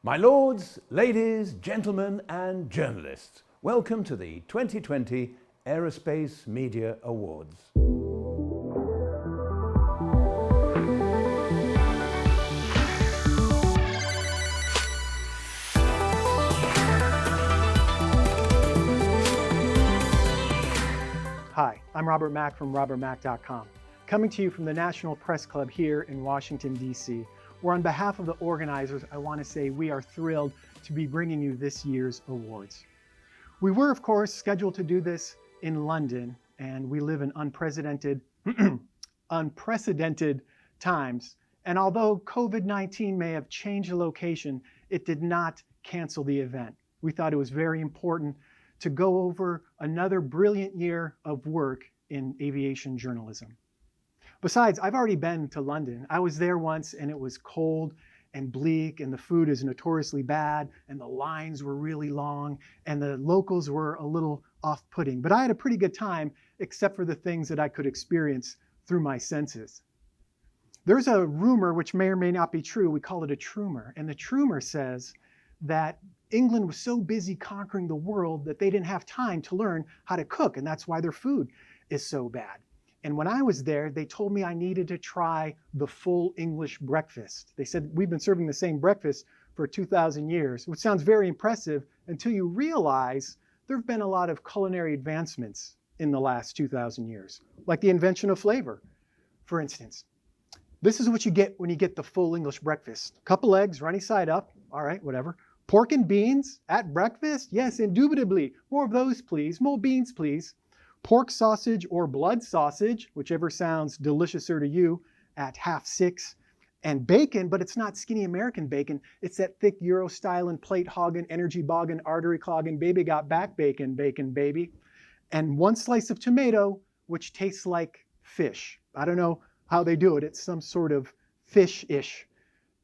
My lords, ladies, gentlemen, and journalists, welcome to the 2020 Aerospace Media Awards. Hi, I'm Robert Mack from robertmack.com, coming to you from the National Press Club here in Washington, D.C., where on behalf of the organizers, I want to say we are thrilled to be bringing you this year's awards. We were, of course, scheduled to do this in London, and we live in unprecedented times. And although COVID-19 may have changed the location, it did not cancel the event. We thought it was very important to go over another brilliant year of work in aviation journalism. Besides, I've already been to London. I was there once and it was cold and bleak and the food is notoriously bad and the lines were really long and the locals were a little off-putting. But I had a pretty good time except for the things that I could experience through my senses. There's a rumor, which may or may not be true, we call it a trumor, and the trumor says that England was so busy conquering the world that they didn't have time to learn how to cook, and that's why their food is so bad. And when I was there, they told me I needed to try the full English breakfast. They said, we've been serving the same breakfast for 2,000 years, which sounds very impressive until you realize there have been a lot of culinary advancements in the last 2,000 years, like the invention of flavor, for instance. This is what you get when you get the full English breakfast. A couple eggs, runny side up, all right, whatever. Pork and beans at breakfast? Yes, indubitably. More of those, please. More beans, please. Pork sausage or blood sausage, whichever sounds deliciouser to you, at 6:30. And bacon, but it's not skinny American bacon. It's that thick Euro-style and plate hogging, energy bogging, artery clogging, baby got back bacon, bacon baby. And one slice of tomato, which tastes like fish. I don't know how they do it. It's some sort of fish-ish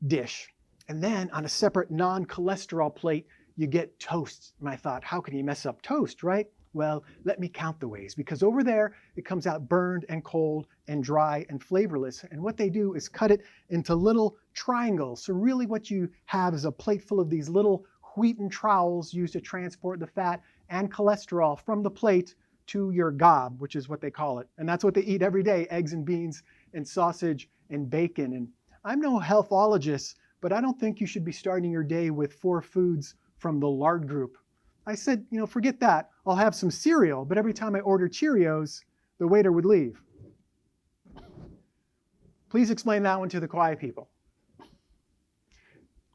dish. And then on a separate non-cholesterol plate, you get toast. And I thought, how can you mess up toast, right? Well, let me count the ways, because over there, it comes out burned and cold and dry and flavorless. And what they do is cut it into little triangles. So really what you have is a plate full of these little wheaten trowels used to transport the fat and cholesterol from the plate to your gob, which is what they call it. And that's what they eat every day, eggs and beans and sausage and bacon. And I'm no healthologist, but I don't think you should be starting your day with 4 foods from the lard group. I said, forget that. I'll have some cereal, but every time I order Cheerios, the waiter would leave. Please explain that one to the quiet people.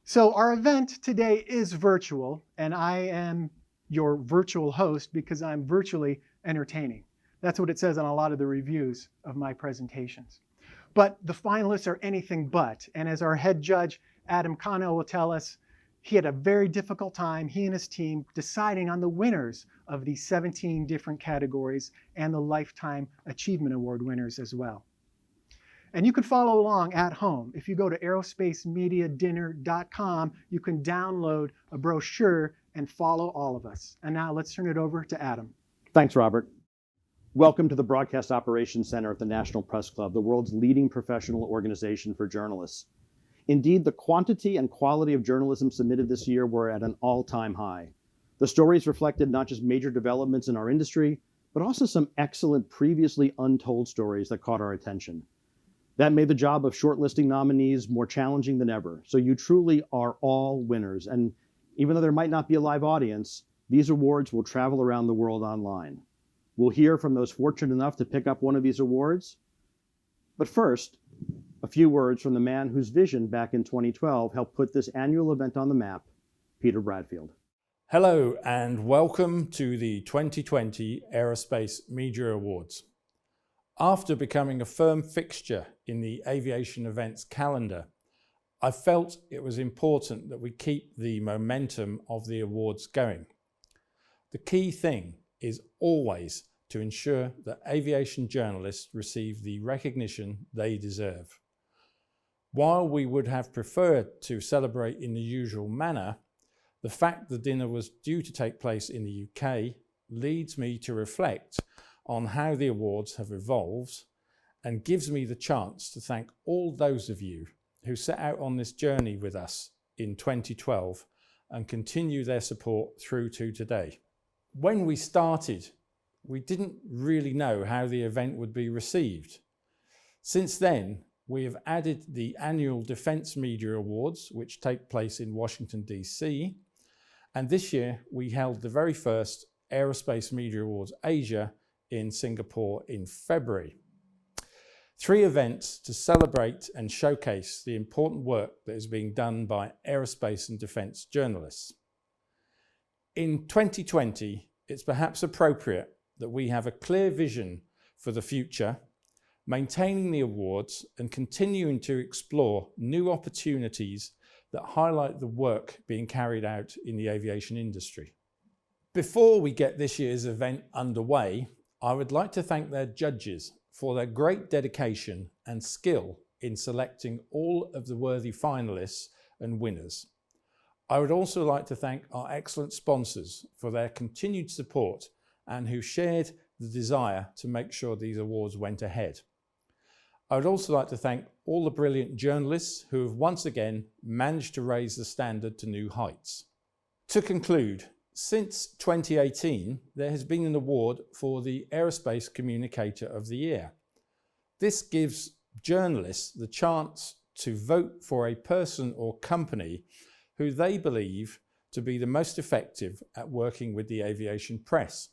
So our event today is virtual, and I am your virtual host because I'm virtually entertaining. That's what it says on a lot of the reviews of my presentations. But the finalists are anything but, and as our head judge, Adam Kano, will tell us, he had a very difficult time, he and his team, deciding on the winners of these 17 different categories and the Lifetime Achievement Award winners as well. And you can follow along at home. If you go to aerospacemediadinner.com, you can download a brochure and follow all of us. And now let's turn it over to Adam. Thanks, Robert. Welcome to the Broadcast Operations Center at the National Press Club, the world's leading professional organization for journalists. Indeed, the quantity and quality of journalism submitted this year were at an all-time high. The stories reflected not just major developments in our industry, but also some excellent previously untold stories that caught our attention. That made the job of shortlisting nominees more challenging than ever. So you truly are all winners. And even though there might not be a live audience, these awards will travel around the world online. We'll hear from those fortunate enough to pick up one of these awards. But first, a few words from the man whose vision back in 2012 helped put this annual event on the map, Peter Bradfield. Hello and welcome to the 2020 Aerospace Media Awards. After becoming a firm fixture in the aviation events calendar, I felt it was important that we keep the momentum of the awards going. The key thing is always to ensure that aviation journalists receive the recognition they deserve. While we would have preferred to celebrate in the usual manner, the fact the dinner was due to take place in the UK leads me to reflect on how the awards have evolved and gives me the chance to thank all those of you who set out on this journey with us in 2012 and continue their support through to today. When we started, we didn't really know how the event would be received. Since then, we have added the annual Defense Media Awards, which take place in Washington, DC. And this year, we held the very first Aerospace Media Awards Asia in Singapore in February. 3 events to celebrate and showcase the important work that is being done by aerospace and defense journalists. In 2020, it's perhaps appropriate that we have a clear vision for the future, maintaining the awards and continuing to explore new opportunities that highlight the work being carried out in the aviation industry. Before we get this year's event underway, I would like to thank their judges for their great dedication and skill in selecting all of the worthy finalists and winners. I would also like to thank our excellent sponsors for their continued support and who shared the desire to make sure these awards went ahead. I would also like to thank all the brilliant journalists who have once again managed to raise the standard to new heights. To conclude, since 2018, there has been an award for the Aerospace Communicator of the Year. This gives journalists the chance to vote for a person or company who they believe to be the most effective at working with the aviation press.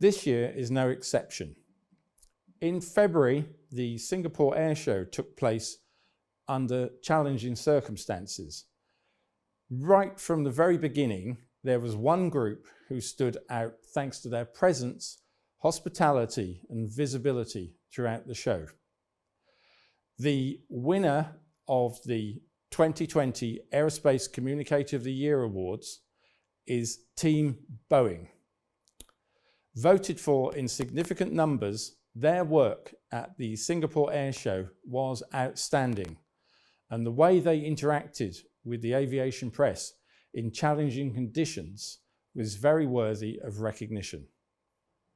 This year is no exception. In February, the Singapore Air Show took place under challenging circumstances. Right from the very beginning, there was one group who stood out thanks to their presence, hospitality, and visibility throughout the show. The winner of the 2020 Aerospace Communicator of the Year Awards is Team Boeing. Voted for in significant numbers, their work at the Singapore Air Show was outstanding, and the way they interacted with the aviation press in challenging conditions was very worthy of recognition.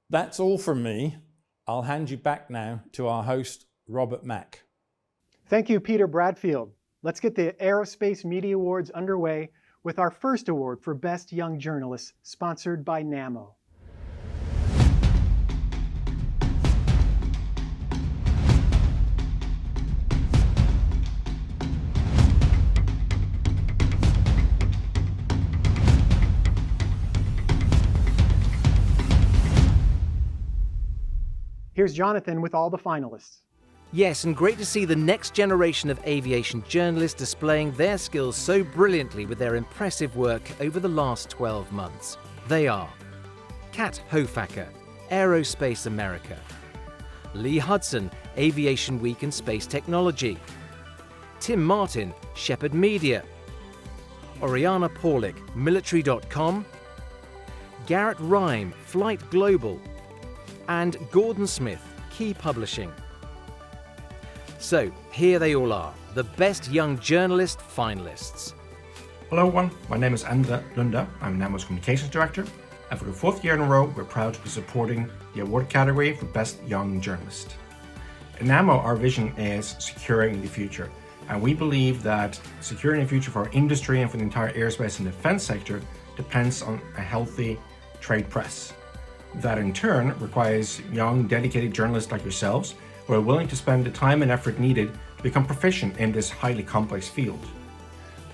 That's all from me. I'll hand you back now to our host, Robert Mack. Thank you, Peter Bradfield. Let's get the Aerospace Media Awards underway with our first award for Best Young Journalist, sponsored by NAMO. Here's Jonathan with all the finalists. Yes, and great to see the next generation of aviation journalists displaying their skills so brilliantly with their impressive work over the last 12 months. They are Kat Hofacker, Aerospace America; Lee Hudson, Aviation Week and Space Technology; Tim Martin, Shepherd Media; Oriana Paulik, Military.com; Garrett Rhyme, Flight Global; and Gordon Smith, Key Publishing. So, here they all are, the Best Young Journalist finalists. Hello everyone, my name is Enda Lunda. I'm NAMO's Communications Director, and for the 4th year in a row, we're proud to be supporting the award category for Best Young Journalist. At NAMO, our vision is securing the future, and we believe that securing the future for our industry and for the entire aerospace and defense sector depends on a healthy trade press. That in turn requires young, dedicated journalists like yourselves who are willing to spend the time and effort needed to become proficient in this highly complex field.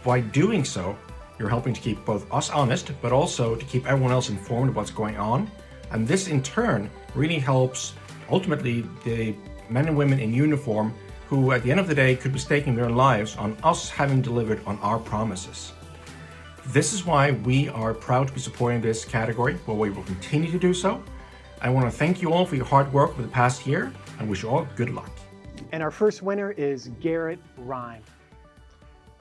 By doing so, you're helping to keep both us honest, but also to keep everyone else informed of what's going on. And this in turn really helps ultimately the men and women in uniform who at the end of the day could be staking their lives on us having delivered on our promises. This is why we are proud to be supporting this category, where we will continue to do so. I want to thank you all for your hard work over the past year and wish you all good luck. And our first winner is Garrett Rhyme.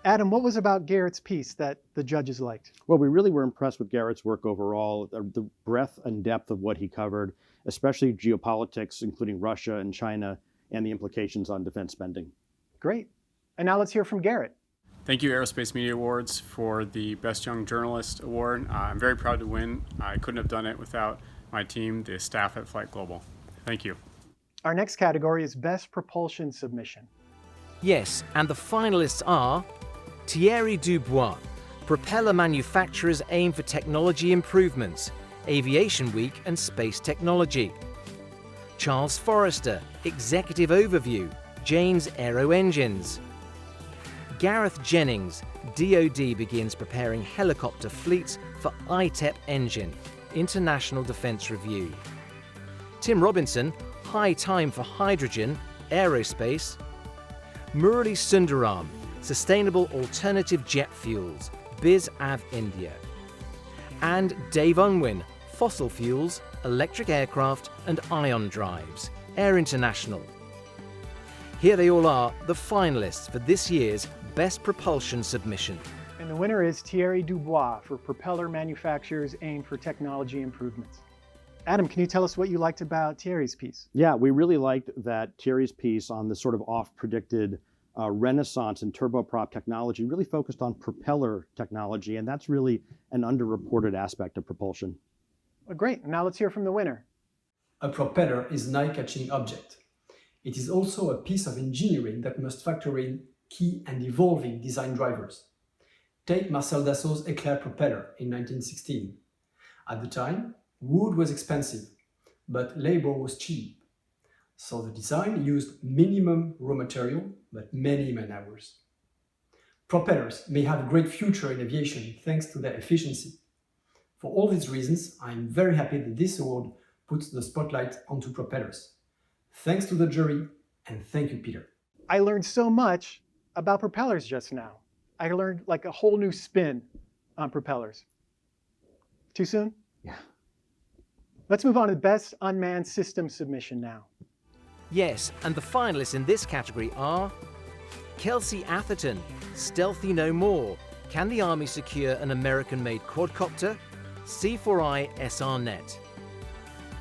Adam, what was about Garrett's piece that the judges liked? Well, we really were impressed with Garrett's work overall, the breadth and depth of what he covered, especially geopolitics, including Russia and China, and the implications on defense spending. Great. And now let's hear from Garrett. Thank you, Aerospace Media Awards, for the Best Young Journalist Award. I'm very proud to win. I couldn't have done it without my team, the staff at Flight Global. Thank you. Our next category is Best Propulsion Submission. Yes, and the finalists are Thierry Dubois, propeller manufacturers aim for technology improvements, Aviation Week and space technology. Charles Forrester, executive overview, Jane's Aero Engines. Gareth Jennings, DoD begins preparing helicopter fleets for ITEP engine, International Defence Review. Tim Robinson, high time for hydrogen, aerospace. Murali Sundaram, sustainable alternative jet fuels, Biz Av India. And Dave Unwin, fossil fuels, electric aircraft and ion drives, Air International. Here they all are, the finalists for this year's Best Propulsion Submission. And the winner is Thierry Dubois for Propeller Manufacturers Aim for Technology Improvements. Adam, can you tell us what you liked about Thierry's piece? Yeah, we really liked that Thierry's piece on the sort of oft-predicted renaissance in turboprop technology really focused on propeller technology, and that's really an underreported aspect of propulsion. Well, great. Now let's hear from the winner. A propeller is an eye-catching object. It is also a piece of engineering that must factor in key and evolving design drivers. Take Marcel Dassault's Éclair propeller in 1916. At the time, wood was expensive, but labor was cheap. So the design used minimum raw material, but many man-hours. Propellers may have a great future in aviation thanks to their efficiency. For all these reasons, I'm very happy that this award puts the spotlight onto propellers. Thanks to the jury, and thank you, Peter. I learned so much about propellers just now. I learned like a whole new spin on propellers. Too soon? Yeah. Let's move on to the Best Unmanned System Submission now. Yes, and the finalists in this category are Kelsey Atherton, Stealthy No More. Can the Army secure an American-made quadcopter? C4I SRNet.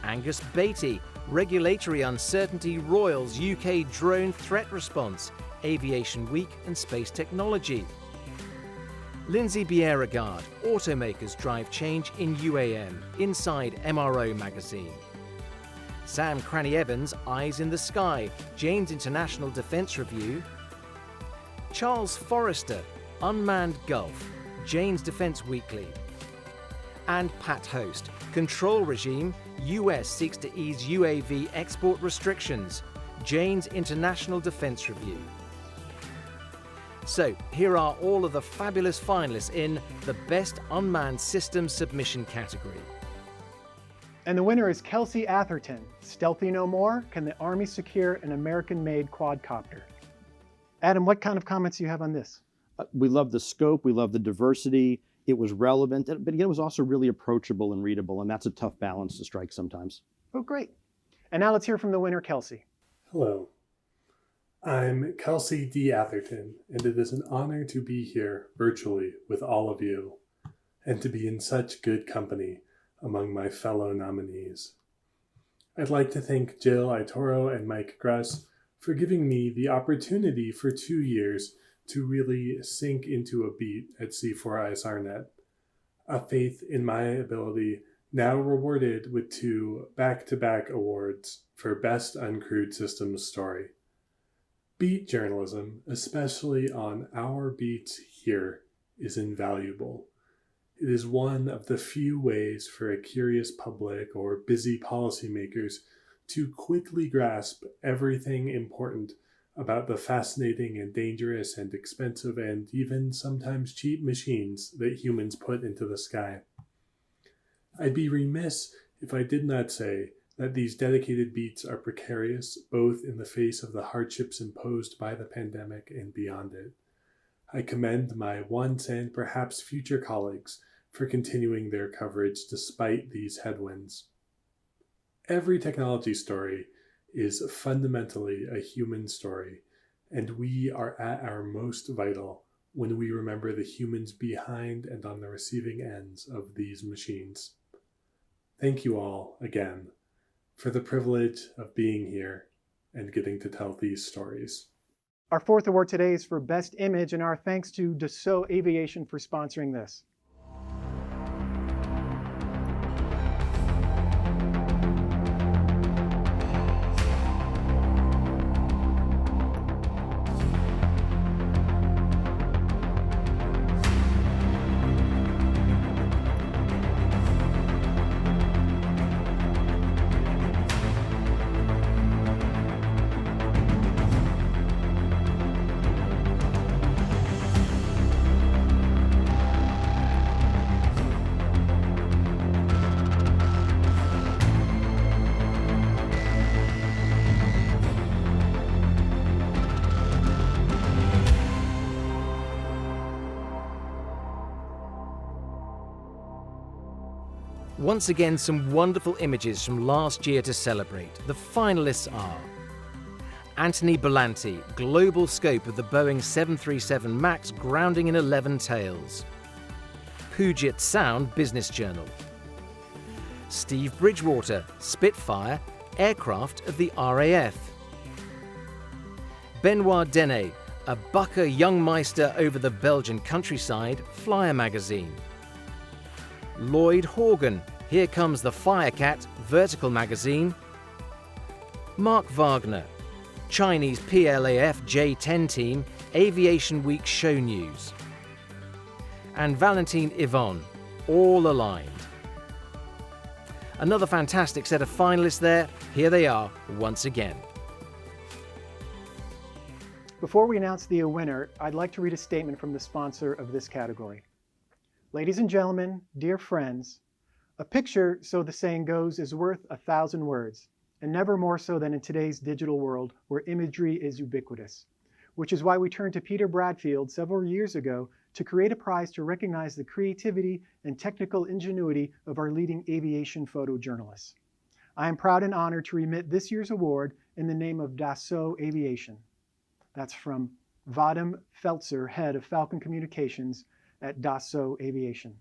Angus Beatty, Regulatory Uncertainty Royals UK Drone Threat Response, Aviation Week and Space Technology. Lindsay Bierregard, Automakers Drive Change in UAM, Inside MRO Magazine. Sam Cranny-Evans, Eyes in the Sky, Jane's International Defence Review. Charles Forrester, Unmanned Gulf, Jane's Defence Weekly. And Pat Host, Control Regime, US seeks to ease UAV export restrictions, Jane's International Defence Review. So, here are all of the fabulous finalists in the Best Unmanned System Submission category. And the winner is Kelsey Atherton, Stealthy No More. Can the Army secure an American-made quadcopter? Adam, what kind of comments do you have on this? We love the scope, we love the diversity, it was relevant, but again, it was also really approachable and readable, and that's a tough balance to strike sometimes. Oh, great. And now let's hear from the winner, Kelsey. Hello, I'm Kelsey D. Atherton, and it is an honor to be here virtually with all of you, and to be in such good company among my fellow nominees. I'd like to thank Jill Itoro and Mike Gruss for giving me the opportunity for 2 years to really sink into a beat at C4ISRNet, a faith in my ability now rewarded with 2 back-to-back awards for Best Uncrewed Systems Story. Beat journalism, especially on our beats here, is invaluable. It is one of the few ways for a curious public or busy policymakers to quickly grasp everything important about the fascinating and dangerous and expensive and even sometimes cheap machines that humans put into the sky. I'd be remiss if I did not say that these dedicated beats are precarious both in the face of the hardships imposed by the pandemic and beyond it. I commend my once and perhaps future colleagues for continuing their coverage despite these headwinds. Every technology story is fundamentally a human story, and we are at our most vital when we remember the humans behind and on the receiving ends of these machines. Thank you all again for the privilege of being here and getting to tell these stories. Our 4th award today is for Best Image, and our thanks to Dassault Aviation for sponsoring this. Once again, some wonderful images from last year to celebrate. The finalists are Anthony Belanti, global scope of the Boeing 737 MAX grounding in 11 tails. Puget Sound Business Journal. Steve Bridgewater, Spitfire, aircraft of the RAF. Benoit Dene, a Bucker Youngmeister over the Belgian countryside, Flyer magazine. Lloyd Horgan, Here Comes the Firecat, Vertical magazine. Mark Wagner, Chinese PLAF J-10 team, Aviation Week show news. And Valentine Yvonne, All Aligned. Another fantastic set of finalists there. Here they are once again. Before we announce the winner, I'd like to read a statement from the sponsor of this category. Ladies and gentlemen, dear friends, a picture, so the saying goes, is worth 1,000 words, and never more so than in today's digital world where imagery is ubiquitous, which is why we turned to Peter Bradfield several years ago to create a prize to recognize the creativity and technical ingenuity of our leading aviation photojournalists. I am proud and honored to remit this year's award in the name of Dassault Aviation. That's from Vadim Feltzer, head of Falcon Communications at Dassault Aviation.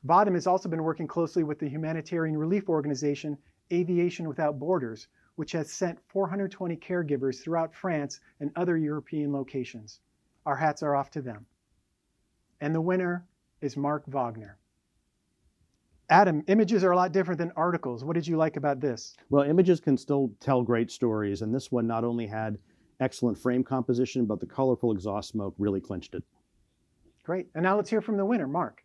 Vadim has also been working closely with the humanitarian relief organization Aviation Without Borders, which has sent 420 caregivers throughout France and other European locations. Our hats are off to them. And the winner is Mark Wagner. Adam, images are a lot different than articles. What did you like about this? Well, images can still tell great stories, and this one not only had excellent frame composition, but the colorful exhaust smoke really clinched it. Great. And now let's hear from the winner, Mark.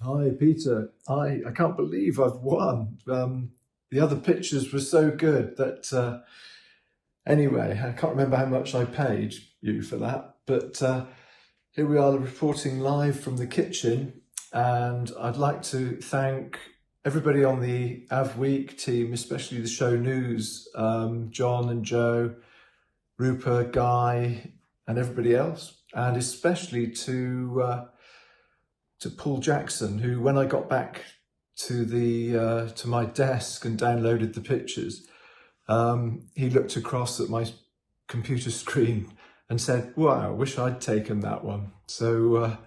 Hi, Peter. I can't believe I've won. The other pictures were so good that, anyway, I can't remember how much I paid you for that, but here we are reporting live from the kitchen, and I'd like to thank everybody on the Av Week team, especially the show news, John and Joe, Rupert, Guy, and everybody else, and especially to Paul Jackson, who, when I got back to my desk and downloaded the pictures, he looked across at my computer screen and said, "Wow, I wish I'd taken that one." So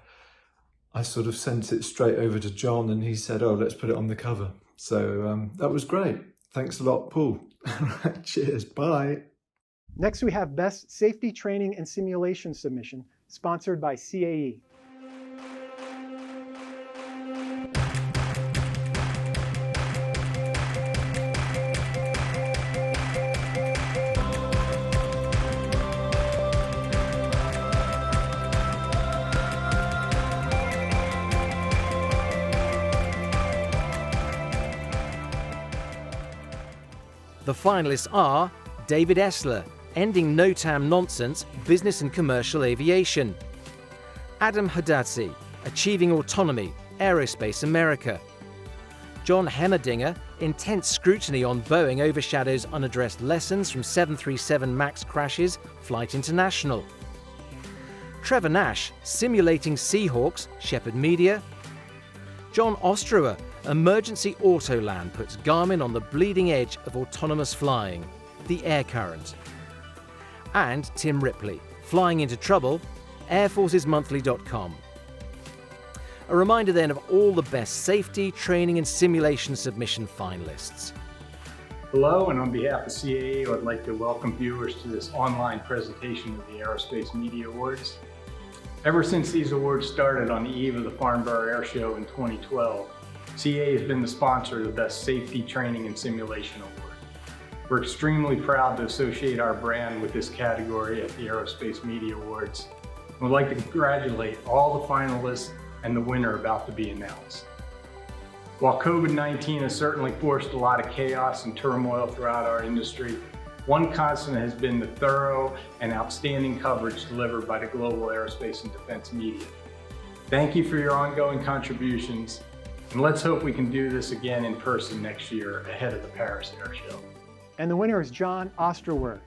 I sort of sent it straight over to John, and he said, "Oh, let's put it on the cover." So that was great. Thanks a lot, Paul. Cheers. Bye. Next, we have Best Safety Training and Simulation Submission, sponsored by CAE. The finalists are David Essler, Ending No-TAM Nonsense, Business and Commercial Aviation. Adam Hadadzi, Achieving Autonomy, Aerospace America. John Hemmerdinger, Intense Scrutiny on Boeing Overshadows Unaddressed Lessons from 737 MAX Crashes, Flight International. Trevor Nash, Simulating Seahawks, Shepherd Media. John Ostrower, Emergency Autoland puts Garmin on the bleeding edge of autonomous flying, the Air Current. And Tim Ripley, Flying into Trouble, airforcesmonthly.com. A reminder then of all the best safety, training and simulation submission finalists. Hello, and on behalf of CAE, I'd like to welcome viewers to this online presentation of the Aerospace Media Awards. Ever since these awards started on the eve of the Farnborough Air Show in 2012, CAE has been the sponsor of the Best Safety Training and Simulation Award. We're extremely proud to associate our brand with this category at the Aerospace Media Awards. And we'd like to congratulate all the finalists and the winner about to be announced. While COVID-19 has certainly forced a lot of chaos and turmoil throughout our industry, one constant has been the thorough and outstanding coverage delivered by the global aerospace and defense media. Thank you for your ongoing contributions, and let's hope we can do this again in person next year ahead of the Paris Air Show. And the winner is John Ostrower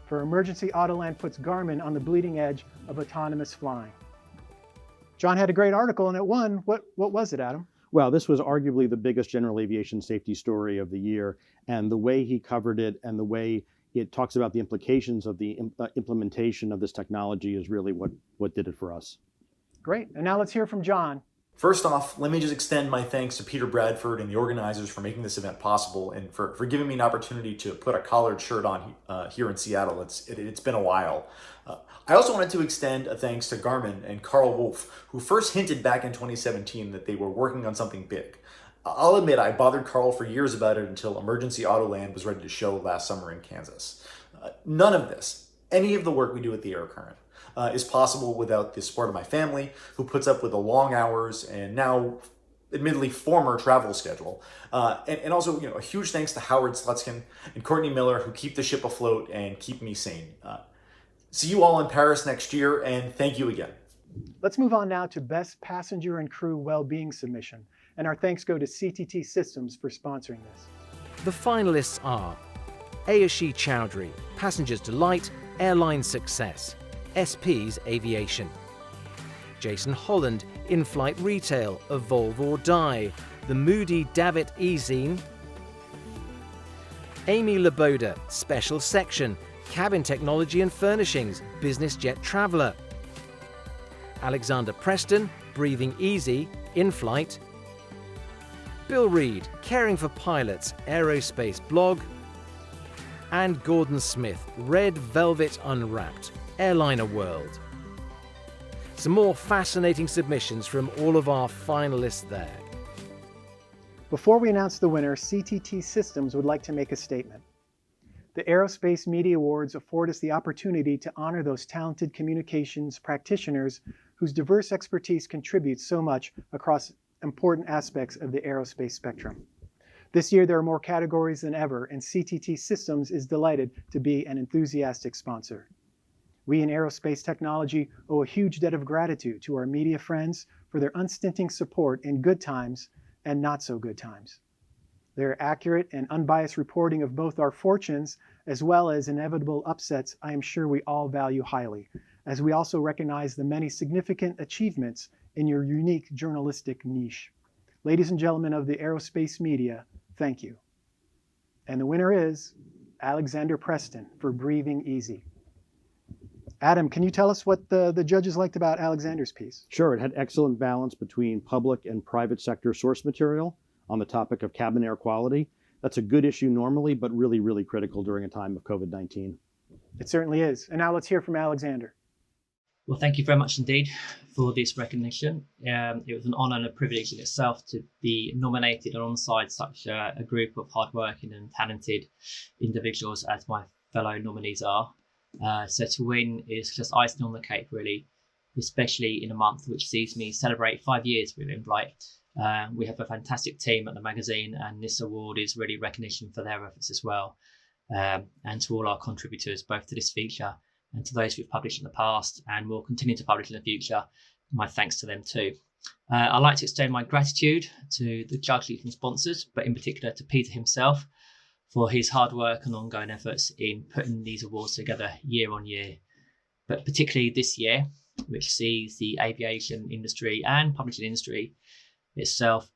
for Emergency Autoland puts Garmin on the bleeding edge of autonomous flying. John had a great article and it won. What was it, Adam? Well, this was arguably the biggest general aviation safety story of the year, and the way he covered it and the way it talks about the implications of the implementation of this technology is really what did it for us. Great. And now let's hear from John. First off, let me just extend my thanks to Peter Bradford and the organizers for making this event possible and for giving me an opportunity to put a collared shirt on here in Seattle. It's been a while. I also wanted to extend a thanks to Garmin and Carl Wolf, who first hinted back in 2017 that they were working on something big. I'll admit I bothered Carl for years about it until Emergency Autoland was ready to show last summer in Kansas. None of this, any of the work we do at the Aero Current, is possible without the support of my family, who puts up with the long hours and now, admittedly, former travel schedule. And also, a huge thanks to Howard Slutskin and Courtney Miller, who keep the ship afloat and keep me sane. See you all in Paris next year, and thank you again. Let's move on now to Best Passenger and Crew Wellbeing Submission. And our thanks go to CTT Systems for sponsoring this. The finalists are Ayushi Chowdhury, Passengers Delight, Airline Success, SP's Aviation. Jason Holland, In-Flight Retail, Evolve or Die, The Moody Davitt E-Zine. Amy Laboda, Special Section, Cabin Technology and Furnishings, Business Jet Traveller. Alexander Preston, Breathing Easy, In-Flight. Bill Reed, Caring for Pilots, Aerospace Blog. And Gordon Smith, Red Velvet Unwrapped, Airliner World. Some more fascinating submissions from all of our finalists there. Before we announce the winner, CTT Systems would like to make a statement. The Aerospace Media Awards afford us the opportunity to honor those talented communications practitioners whose diverse expertise contributes so much across important aspects of the aerospace spectrum. This year there are more categories than ever, and CTT Systems is delighted to be an enthusiastic sponsor. We in aerospace technology owe a huge debt of gratitude to our media friends for their unstinting support in good times and not so good times. Their accurate and unbiased reporting of both our fortunes as well as inevitable upsets I am sure we all value highly, as we also recognize the many significant achievements in your unique journalistic niche. Ladies and gentlemen of the aerospace media, thank you. And the winner is Alexander Preston for Breathing Easy. Adam, can you tell us what the judges liked about Alexander's piece? Sure, it had excellent balance between public and private sector source material on the topic of cabin air quality. That's a good issue normally, but really, really critical during a time of COVID-19. It certainly is. And now let's hear from Alexander. Well, thank you very much indeed for this recognition. It was an honour and a privilege in itself to be nominated alongside such a group of hardworking and talented individuals as my fellow nominees are. So to win is just icing on the cake, really, especially in a month which sees me celebrate 5 years with In-Flight. We have a fantastic team at the magazine, and this award is really recognition for their efforts as well. And to all our contributors, both to this feature and to those who've published in the past and will continue to publish in the future, my thanks to them too. I'd like to extend my gratitude to the judges and sponsors, but in particular to Peter himself for his hard work and ongoing efforts in putting these awards together year on year, but particularly this year, which sees the aviation industry and publishing industry itself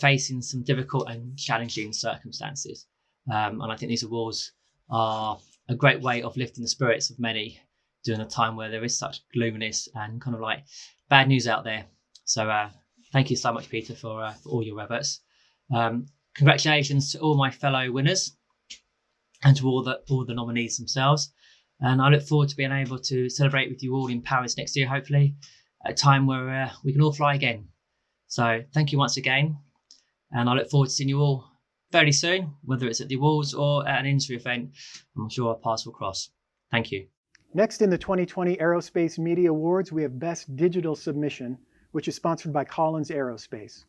facing some difficult and challenging circumstances. And I think these awards are a great way of lifting the spirits of many during a time where there is such gloominess and kind of like bad news out there. So thank you so much, Peter, for all your efforts. Congratulations to all my fellow winners and to all the nominees themselves. And I look forward to being able to celebrate with you all in Paris next year, hopefully, at a time where we can all fly again. So thank you once again. And I look forward to seeing you all very soon, whether it's at the awards or at an industry event. I'm sure our paths will cross. Thank you. Next in the 2020 Aerospace Media Awards, we have Best Digital Submission, which is sponsored by Collins Aerospace.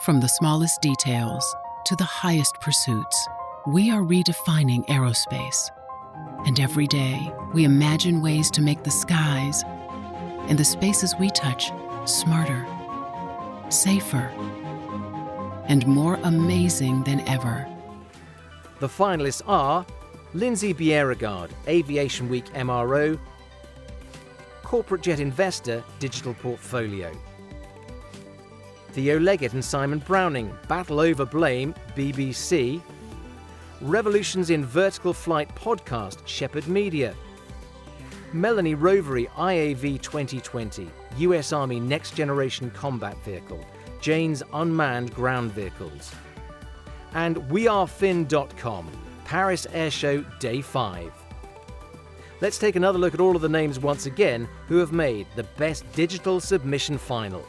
From the smallest details to the highest pursuits, we are redefining aerospace. And every day, we imagine ways to make the skies and the spaces we touch smarter, safer, and more amazing than ever. The finalists are Lindsay Bierregard, Aviation Week MRO, Corporate Jet Investor Digital Portfolio. Theo Leggett and Simon Browning, Battle Over Blame, BBC. Revolutions in Vertical Flight podcast, Shepherd Media. Melanie Rovery, IAV 2020, US Army Next Generation Combat Vehicle, Jane's Unmanned Ground Vehicles. And wearefin.com, Paris Air Show Day 5. Let's take another look at all of the names once again who have made the Best Digital Submission Final.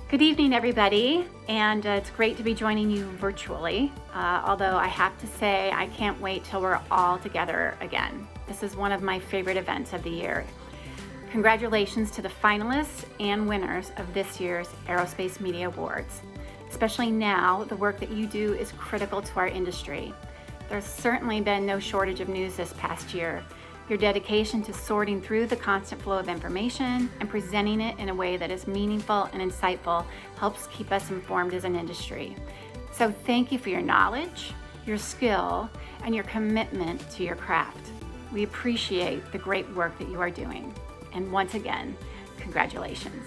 Good evening, everybody, and it's great to be joining you virtually, although I have to say I can't wait till we're all together again. This is one of my favorite events of the year. Congratulations to the finalists and winners of this year's Aerospace Media Awards. Especially now, the work that you do is critical to our industry. There's certainly been no shortage of news this past year. Your dedication to sorting through the constant flow of information and presenting it in a way that is meaningful and insightful helps keep us informed as an industry. So thank you for your knowledge, your skill, and your commitment to your craft. We appreciate the great work that you are doing. And once again, congratulations.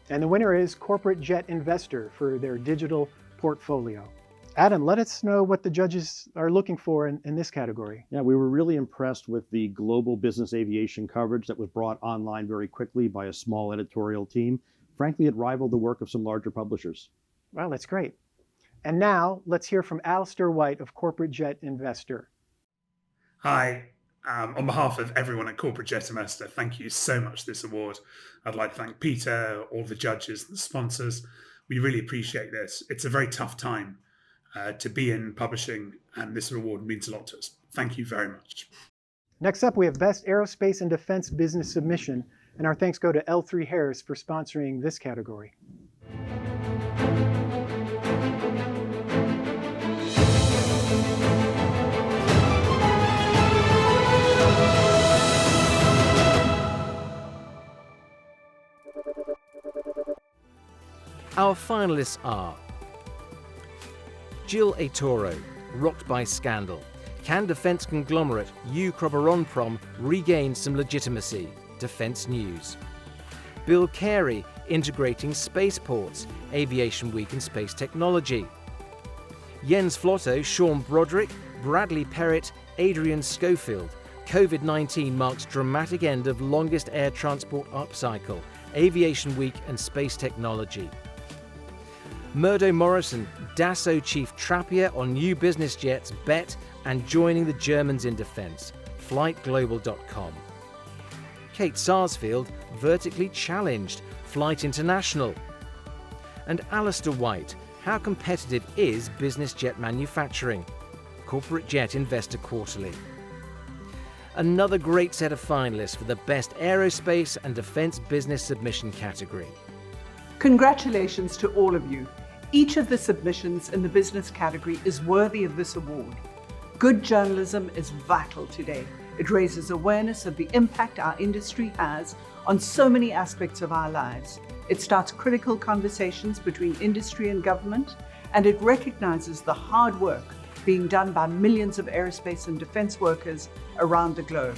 And the winner is Corporate Jet Investor for their digital portfolio. Adam, let us know what the judges are looking for in this category. Yeah, we were really impressed with the global business aviation coverage that was brought online very quickly by a small editorial team. Frankly, it rivaled the work of some larger publishers. Wow, that's great. And now let's hear from Alistair White of Corporate Jet Investor. Hi. On behalf of everyone at Corporate Jet Investor, thank you so much for this award. I'd like to thank Peter, all the judges, the sponsors. We really appreciate this. It's a very tough time to be in publishing, and this award means a lot to us. Thank you very much. Next up, we have Best Aerospace and Defense Business Submission, and our thanks go to L3 Harris for sponsoring this category. Our finalists are Jill A. Toro, Rocked by Scandal. Can defence conglomerate Ukroboronprom regain some legitimacy? Defence News. Bill Carey, Integrating Spaceports, Aviation Week and Space Technology. Jens Flotto, Sean Broderick, Bradley Perrett, Adrian Schofield. COVID-19 marks dramatic end of longest air transport upcycle, Aviation Week and Space Technology. Murdo Morrison, Dassault Chief Trappier on new business jets, bet, and joining the Germans in defence, flightglobal.com. Kate Sarsfield, Vertically Challenged, Flight International. And Alistair White, How competitive is business jet manufacturing? Corporate Jet Investor Quarterly. Another great set of finalists for the Best Aerospace and Defence Business Submission category. Congratulations to all of you. Each of the submissions in the business category is worthy of this award. Good journalism is vital today. It raises awareness of the impact our industry has on so many aspects of our lives. It starts critical conversations between industry and government, and it recognizes the hard work being done by millions of aerospace and defense workers around the globe.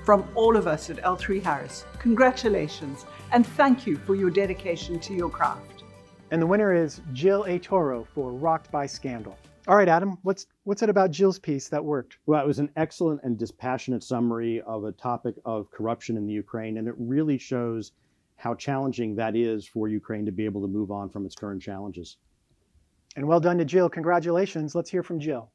From all of us at L3 Harris, congratulations and thank you for your dedication to your craft. And the winner is Jill A. Toro for Rocked by Scandal. All right, Adam, what's it about Jill's piece that worked? Well, it was an excellent and dispassionate summary of a topic of corruption in the Ukraine, and it really shows how challenging that is for Ukraine to be able to move on from its current challenges. And well done to Jill. Congratulations. Let's hear from Jill.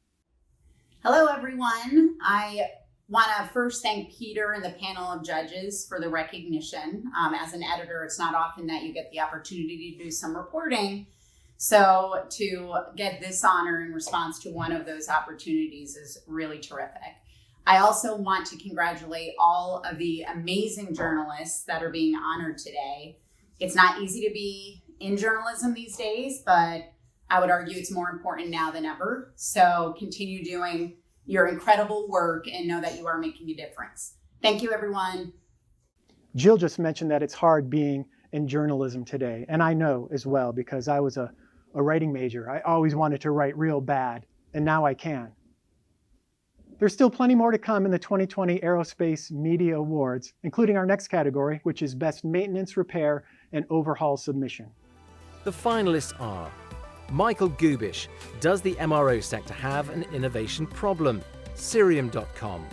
Hello, everyone. I want to first thank Peter and the panel of judges for the recognition. As an editor, it's not often that you get the opportunity to do some reporting. So to get this honor in response to one of those opportunities is really terrific. I also want to congratulate all of the amazing journalists that are being honored today. It's not easy to be in journalism these days, but I would argue it's more important now than ever. So continue doing your incredible work and know that you are making a difference. Thank you, everyone. Jill just mentioned that it's hard being in journalism today. And I know as well, because I was a writing major. I always wanted to write real bad, and now I can. There's still plenty more to come in the 2020 Aerospace Media Awards, including our next category, which is Best Maintenance, Repair, and Overhaul Submission. The finalists are Michael Gubish, does the MRO sector have an innovation problem? Cirium.com.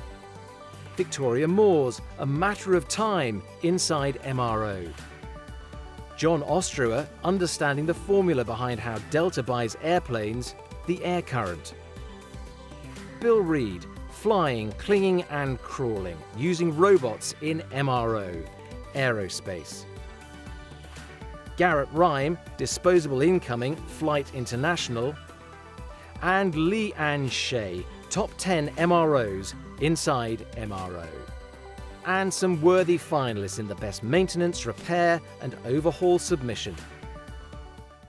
Victoria Moores, A Matter of Time, Inside MRO. John Ostrower, understanding the formula behind how Delta buys airplanes, The Air Current. Bill Reed, Flying, Clinging and Crawling, using robots in MRO, Aerospace. Garrett Rhyme, Disposable Incoming, Flight International. And Lee Ann Shea, Top 10 MROs, Inside MRO. And some worthy finalists in the Best Maintenance, Repair and Overhaul submission.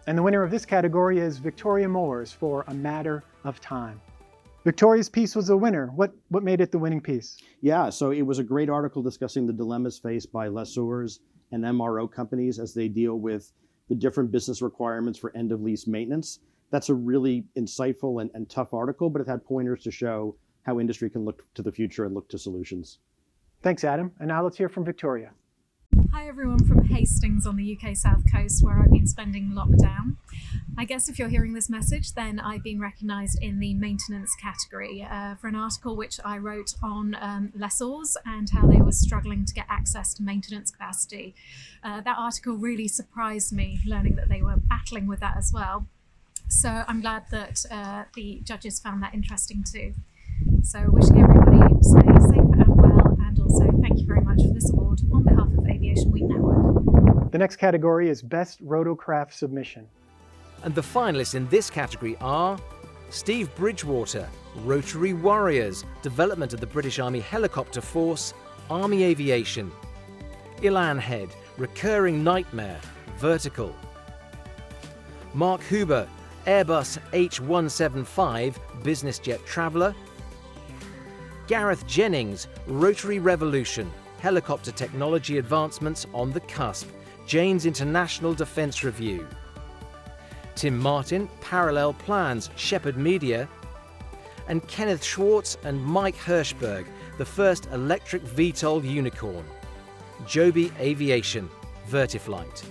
And the winner of this category is Victoria Moores for A Matter of Time. Victoria's piece was the winner. What made it the winning piece? Yeah, so it was a great article discussing the dilemmas faced by lessors and MRO companies as they deal with the different business requirements for end-of-lease maintenance. That's a really insightful and tough article, but it had pointers to show how industry can look to the future and look to solutions. Thanks, Adam. And now let's hear from Victoria. Hi everyone from Hastings on the UK South Coast, where I've been spending lockdown. I guess if you're hearing this message, then I've been recognised in the maintenance category for an article which I wrote on lessors and how they were struggling to get access to maintenance capacity. That article really surprised me, learning that they were battling with that as well. So I'm glad that the judges found that interesting too. So wishing everybody stay safe and well, and also thank you very much for this award on behalf of Aviation Week Network. The next category is Best Rotorcraft Submission. And the finalists in this category are Steve Bridgewater, Rotary Warriors, Development of the British Army Helicopter Force, Army Aviation. Ilan Head, Recurring Nightmare, Vertical. Mark Huber, Airbus H175, Business Jet Traveller. Gareth Jennings, Rotary Revolution, Helicopter Technology Advancements on the Cusp, Jane's International Defence Review. Tim Martin, Parallel Plans, Shepherd Media. And Kenneth Schwartz and Mike Hirschberg, the first electric VTOL unicorn, Joby Aviation, Vertiflight.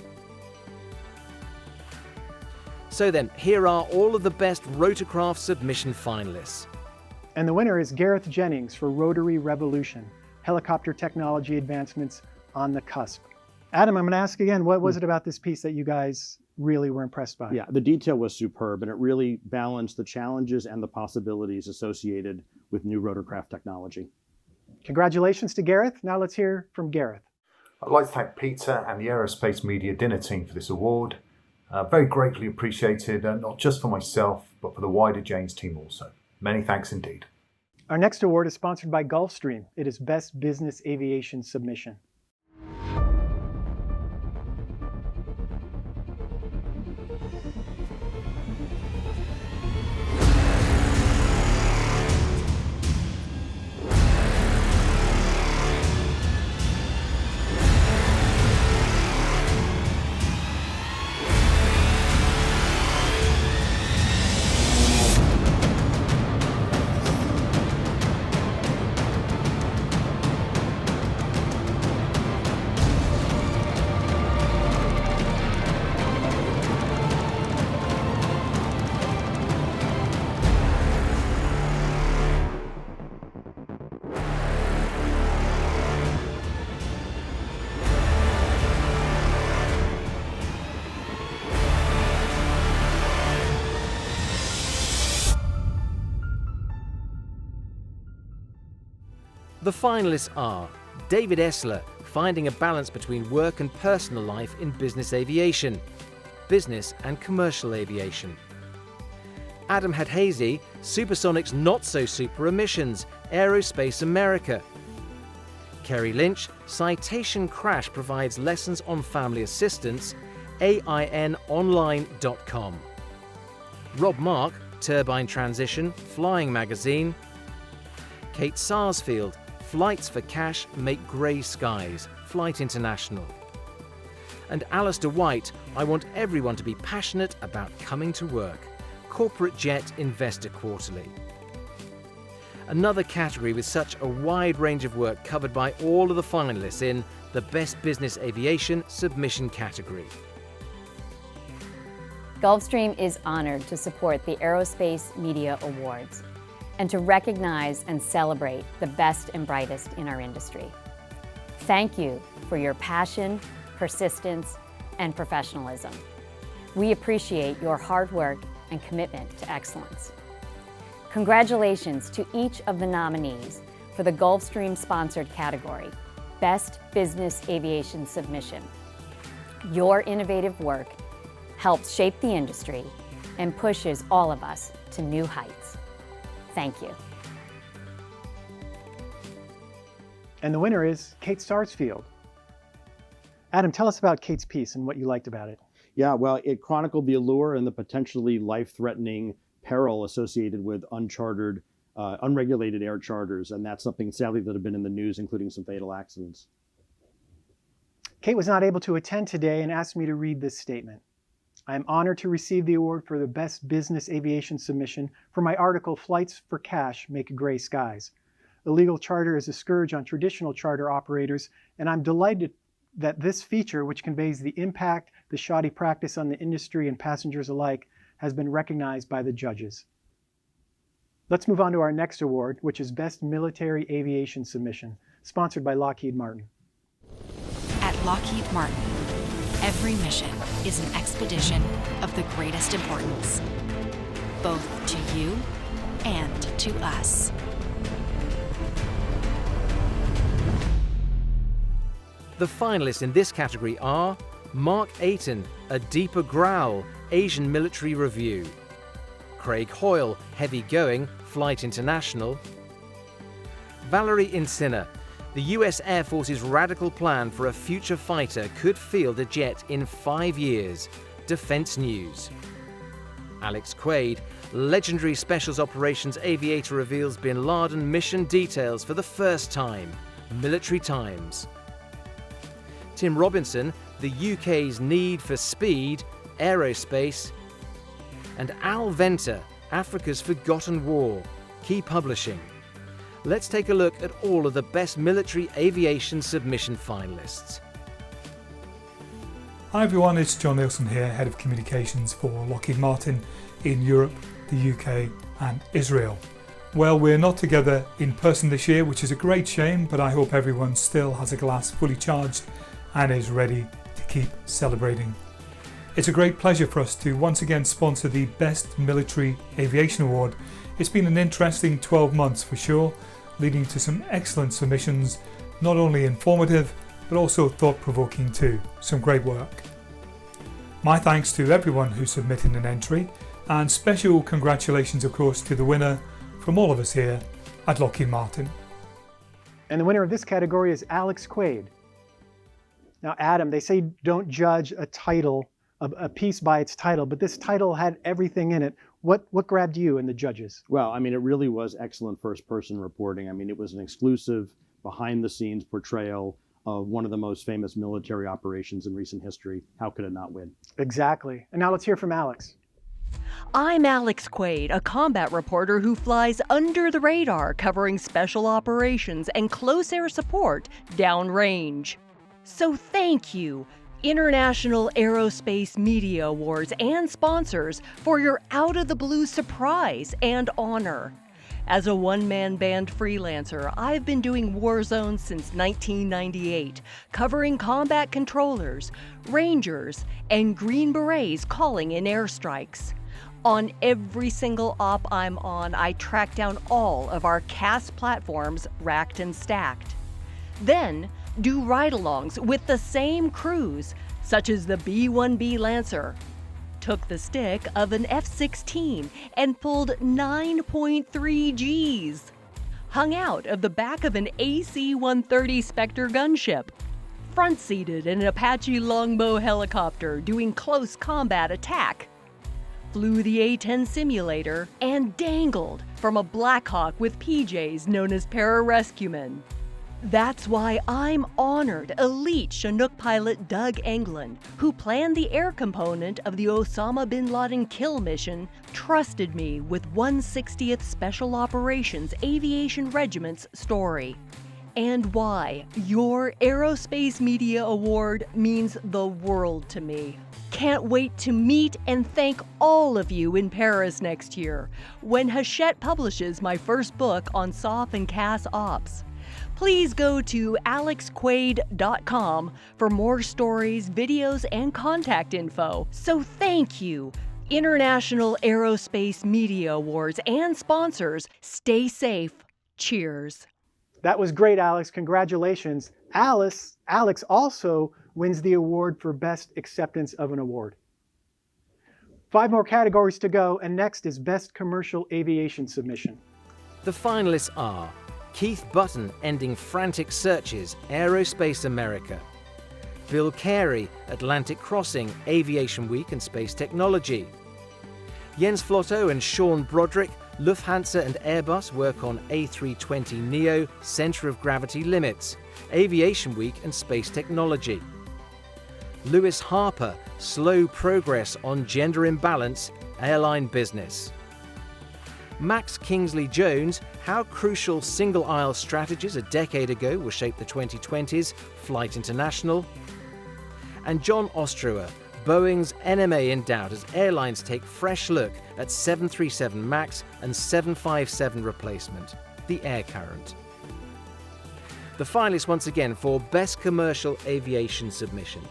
So then, here are all of the best rotorcraft submission finalists. And the winner is Gareth Jennings for Rotary Revolution, Helicopter Technology Advancements on the Cusp. Adam, I'm going to ask again, what was it about this piece that you guys really were impressed by? Yeah, the detail was superb, and it really balanced the challenges and the possibilities associated with new rotorcraft technology. Congratulations to Gareth. Now let's hear from Gareth. I'd like to thank Peter and the Aerospace Media dinner team for this award. Very greatly appreciated, not just for myself, but for the wider Janes team also. Many thanks indeed. Our next award is sponsored by Gulfstream. It is Best Business Aviation Submission. The finalists are David Essler, Finding a Balance Between Work and Personal Life in Business Aviation, Business and Commercial Aviation. Adam Hadhazy, Supersonics Not So Super Emissions, Aerospace America. Kerry Lynch, Citation Crash provides lessons on family assistance, AINonline.com. Rob Mark, Turbine Transition, Flying Magazine. Kate Sarsfield, Flights for Cash Make Grey Skies, Flight International. And Alistair White, I Want Everyone to Be Passionate About Coming to Work, Corporate Jet Investor Quarterly. Another category with such a wide range of work covered by all of the finalists in the Best Business Aviation Submission category. Gulfstream is honored to support the Aerospace Media Awards and to recognize and celebrate the best and brightest in our industry. Thank you for your passion, persistence, and professionalism. We appreciate your hard work and commitment to excellence. Congratulations to each of the nominees for the Gulfstream-sponsored category, Best Business Aviation Submission. Your innovative work helps shape the industry and pushes all of us to new heights. Thank you. And the winner is Kate Sarsfield. Adam, tell us about Kate's piece and what you liked about it. Yeah, well, it chronicled the allure and the potentially life-threatening peril associated with unchartered, unregulated air charters, and that's something sadly that have been in the news, including some fatal accidents. Kate was not able to attend today and asked me to read this statement. I am honored to receive the award for the Best Business Aviation Submission for my article, Flights for Cash Make Gray Skies. Illegal charter is a scourge on traditional charter operators, and I'm delighted that this feature, which conveys the impact the shoddy practice on the industry and passengers alike, has been recognized by the judges. Let's move on to our next award, which is Best Military Aviation Submission, sponsored by Lockheed Martin. At Lockheed Martin, every mission is an expedition of the greatest importance, both to you and to us. The finalists in this category are Mark Ayton, A Deeper Growl, Asian Military Review; Craig Hoyle, Heavy Going, Flight International; Valerie Insina, the US Air Force's radical plan for a future fighter could field a jet in 5 years, Defense News; Alex Quaid, legendary Special Operations aviator reveals Bin Laden mission details for the first time, Military Times; Tim Robinson, the UK's need for speed, Aerospace; and Al Venter, Africa's Forgotten War, Key Publishing. Let's take a look at all of the Best Military Aviation Submission finalists. Hi everyone, it's John Nielsen here, Head of Communications for Lockheed Martin in Europe, the UK and Israel. Well, we're not together in person this year, which is a great shame, but I hope everyone still has a glass fully charged and is ready to keep celebrating. It's a great pleasure for us to once again sponsor the Best Military Aviation Award. It's been an interesting 12 months for sure, leading to some excellent submissions, not only informative, but also thought-provoking too. Some great work. My thanks to everyone who submitted an entry, and special congratulations of course to the winner from all of us here at Lockheed Martin. And the winner of this category is Alex Quaid. Now, Adam, they say don't judge a piece by its title, but this title had everything in it. What grabbed you and the judges? Well, I mean, it really was excellent first-person reporting. I mean, it was an exclusive, behind-the-scenes portrayal of one of the most famous military operations in recent history. How could it not win? Exactly. And now let's hear from Alex. I'm Alex Quaid, a combat reporter who flies under the radar, covering special operations and close air support downrange. So thank you, International Aerospace Media Awards and sponsors, for your out-of-the-blue surprise and honor. As a one-man band freelancer, I've been doing war zones since 1998, covering combat controllers, rangers, and Green Berets calling in airstrikes. On every single op I'm on, I track down all of our CAS platforms racked and stacked. Then, do ride-alongs with the same crews, such as the B-1B Lancer. Took the stick of an F-16 and pulled 9.3 Gs. Hung out of the back of an AC-130 Spectre gunship. Front-seated in an Apache Longbow helicopter doing close combat attack. Flew the A-10 simulator and dangled from a Black Hawk with PJs known as pararescuemen. That's why I'm honored elite Chinook pilot Doug Englund, who planned the air component of the Osama bin Laden kill mission, trusted me with 160th Special Operations Aviation Regiment's story. And why your Aerospace Media Award means the world to me. Can't wait to meet and thank all of you in Paris next year when Hachette publishes my first book on SOF and CAS ops. Please go to alexquaid.com for more stories, videos, and contact info. So thank you, International Aerospace Media Awards and sponsors. Stay safe. Cheers. That was great, Alex. Congratulations. Alex also wins the award for Best Acceptance of an Award. 5 more categories to go, and next is Best Commercial Aviation Submission. The finalists are Keith Button, ending frantic searches, Aerospace America; Bill Carey, Atlantic Crossing, Aviation Week and Space Technology; Jens Flotto and Sean Broderick, Lufthansa and Airbus work on A320neo, Centre of Gravity Limits, Aviation Week and Space Technology; Lewis Harper, Slow Progress on Gender Imbalance, Airline Business; Max Kingsley Jones, How Crucial Single-Aisle Strategies a Decade Ago Will Shape the 2020s, Flight International; and John Ostrower, Boeing's NMA in doubt as airlines take fresh look at 737 MAX and 757 replacement, the Air Current. The finalists once again for Best Commercial Aviation Submission.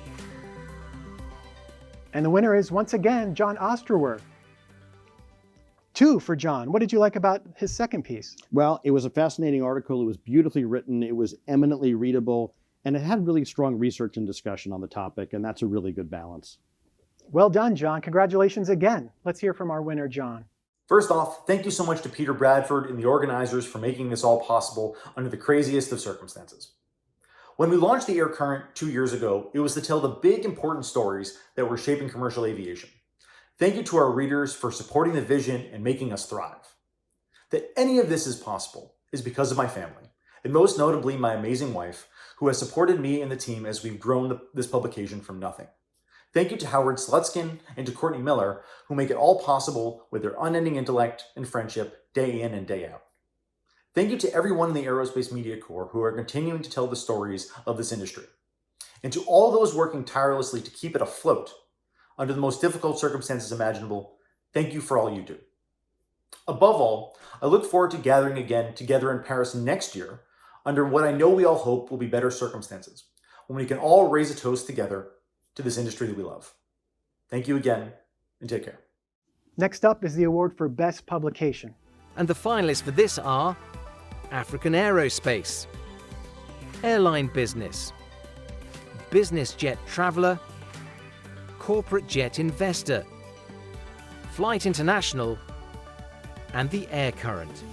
And the winner is once again John Ostrower. 2 for John. What did you like about his second piece? Well, it was a fascinating article. It was beautifully written. It was eminently readable. And it had really strong research and discussion on the topic, and that's a really good balance. Well done, John. Congratulations again. Let's hear from our winner, John. First off, thank you so much to Peter Bradford and the organizers for making this all possible under the craziest of circumstances. When we launched the Air Current 2 years ago, it was to tell the big, important stories that were shaping commercial aviation. Thank you to our readers for supporting the vision and making us thrive. That any of this is possible is because of my family, and most notably my amazing wife, who has supported me and the team as we've grown this publication from nothing. Thank you to Howard Slutskin and to Courtney Miller, who make it all possible with their unending intellect and friendship day in and day out. Thank you to everyone in the Aerospace Media Corps who are continuing to tell the stories of this industry. And to all those working tirelessly to keep it afloat under the most difficult circumstances imaginable, thank you for all you do. Above all, I look forward to gathering again together in Paris next year under what I know we all hope will be better circumstances, when we can all raise a toast together to this industry that we love. Thank you again, and take care. Next up is the award for Best Publication. And the finalists for this are African Aerospace, Airline Business, Business Jet Traveller, Corporate Jet Investor, Flight International, and the Air Current.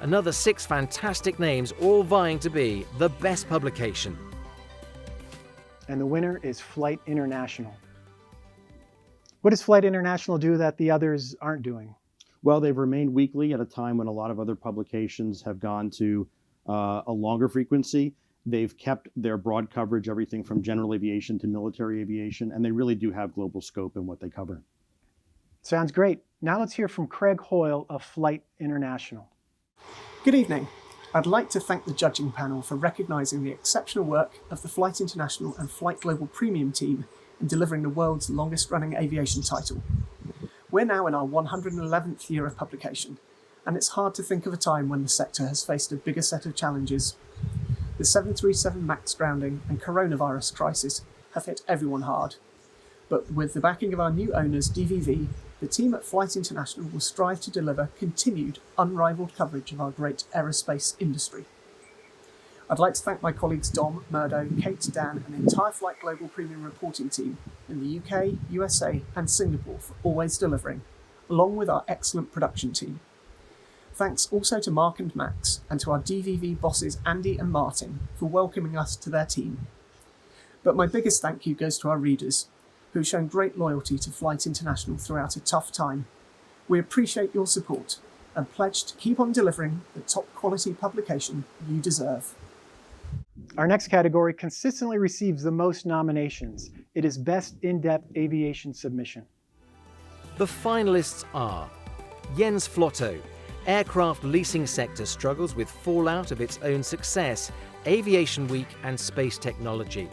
Another 6 fantastic names all vying to be the best publication. And the winner is Flight International. What does Flight International do that the others aren't doing? Well, they've remained weekly at a time when a lot of other publications have gone to a longer frequency. They've kept their broad coverage, everything from general aviation to military aviation, and they really do have global scope in what they cover. Sounds great. Now let's hear from Craig Hoyle of Flight International. Good evening. I'd like to thank the judging panel for recognising the exceptional work of the Flight International and Flight Global Premium team in delivering the world's longest-running aviation title. We're now in our 111th year of publication, and it's hard to think of a time when the sector has faced a bigger set of challenges. The 737 MAX grounding and coronavirus crisis have hit everyone hard. But with the backing of our new owners, DVV, the team at Flight International will strive to deliver continued, unrivaled coverage of our great aerospace industry. I'd like to thank my colleagues Dom, Murdo, Kate, Dan, and the entire Flight Global Premium reporting team in the UK, USA, and Singapore for always delivering, along with our excellent production team. Thanks also to Mark and Max, and to our DVV bosses Andy and Martin for welcoming us to their team. But my biggest thank you goes to our readers, who've shown great loyalty to Flight International throughout a tough time. We appreciate your support and pledge to keep on delivering the top quality publication you deserve. Our next category consistently receives the most nominations. It is Best In-Depth Aviation Submission. The finalists are Jens Flotto, Aircraft leasing sector struggles with fallout of its own success, Aviation Week and Space Technology.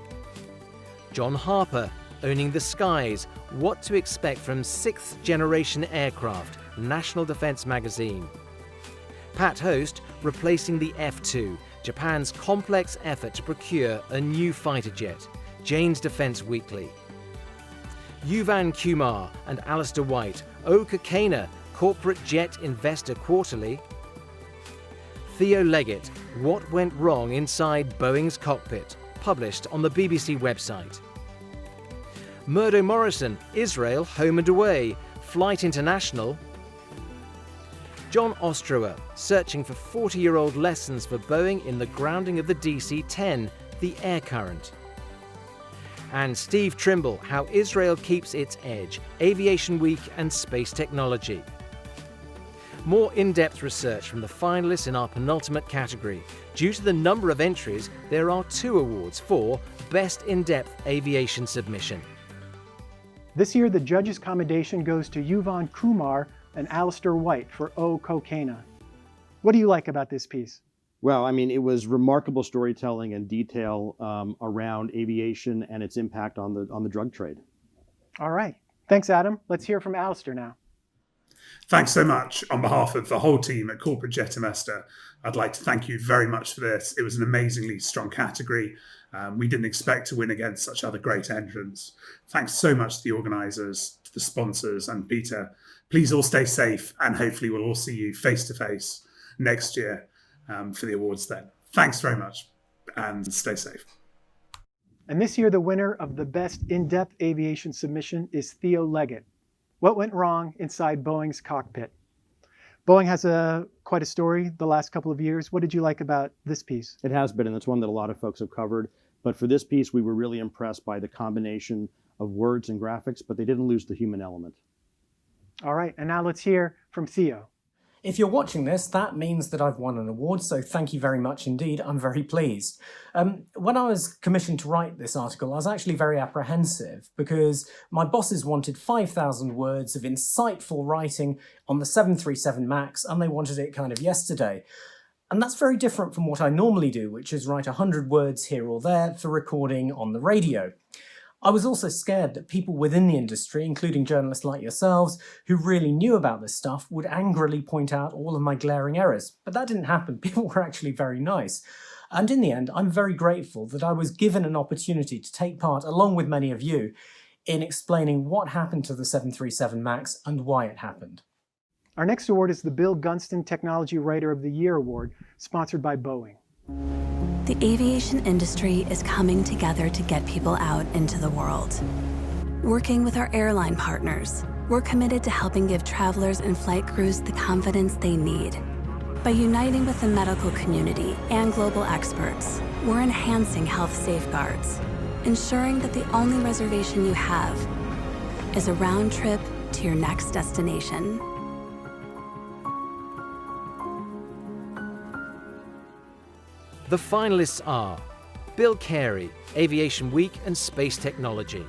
John Harper, owning the skies, what to expect from 6th generation aircraft, National Defense Magazine. Pat Host, replacing the F-2, Japan's complex effort to procure a new fighter jet, Jane's Defense Weekly. Yuvan Kumar and Alistair White, O Kokena, Corporate Jet Investor Quarterly. Theo Leggett, What Went Wrong Inside Boeing's Cockpit, published on the BBC website. Murdo Morrison, Israel, Home and Away, Flight International. John Ostrower, searching for 40-year-old lessons for Boeing in the grounding of the DC-10, the air current. And Steve Trimble, How Israel Keeps Its Edge, Aviation Week and Space Technology. More in-depth research from the finalists in our penultimate category. Due to the number of entries, there are 2 awards for Best In-Depth Aviation Submission. This year, the judges' commendation goes to Yuvan Kumar and Alistair White for O Kokena. What do you like about this piece? Well, I mean, it was remarkable storytelling and detail around aviation and its impact on the drug trade. All right. Thanks, Adam. Let's hear from Alistair now. Thanks so much. On behalf of the whole team at Corporate Jet Investor, I'd like to thank you very much for this. It was an amazingly strong category. We didn't expect to win against such other great entrants. Thanks so much to the organisers, to the sponsors, and Peter. Please all stay safe, and hopefully we'll all see you face to face next year for the awards then. Thanks very much, and stay safe. And this year, the winner of the Best In-Depth Aviation Submission is Theo Leggett. What went wrong inside Boeing's cockpit? Boeing has quite a story the last couple of years. What did you like about this piece? It has been, and it's one that a lot of folks have covered. But for this piece, we were really impressed by the combination of words and graphics, but they didn't lose the human element. All right, and now let's hear from Theo. If you're watching this, that means that I've won an award, so thank you very much indeed. I'm very pleased. When I was commissioned to write this article, I was actually very apprehensive because my bosses wanted 5,000 words of insightful writing on the 737 MAX, and they wanted it kind of yesterday. And that's very different from what I normally do, which is write 100 words here or there for recording on the radio. I was also scared that people within the industry, including journalists like yourselves, who really knew about this stuff, would angrily point out all of my glaring errors. But that didn't happen. People were actually very nice. And in the end, I'm very grateful that I was given an opportunity to take part, along with many of you, in explaining what happened to the 737 MAX and why it happened. Our next award is the Bill Gunston Technology Writer of the Year Award, sponsored by Boeing. The aviation industry is coming together to get people out into the world. Working with our airline partners, we're committed to helping give travelers and flight crews the confidence they need. By uniting with the medical community and global experts, we're enhancing health safeguards, ensuring that the only reservation you have is a round trip to your next destination. The finalists are Bill Carey, Aviation Week and Space Technology;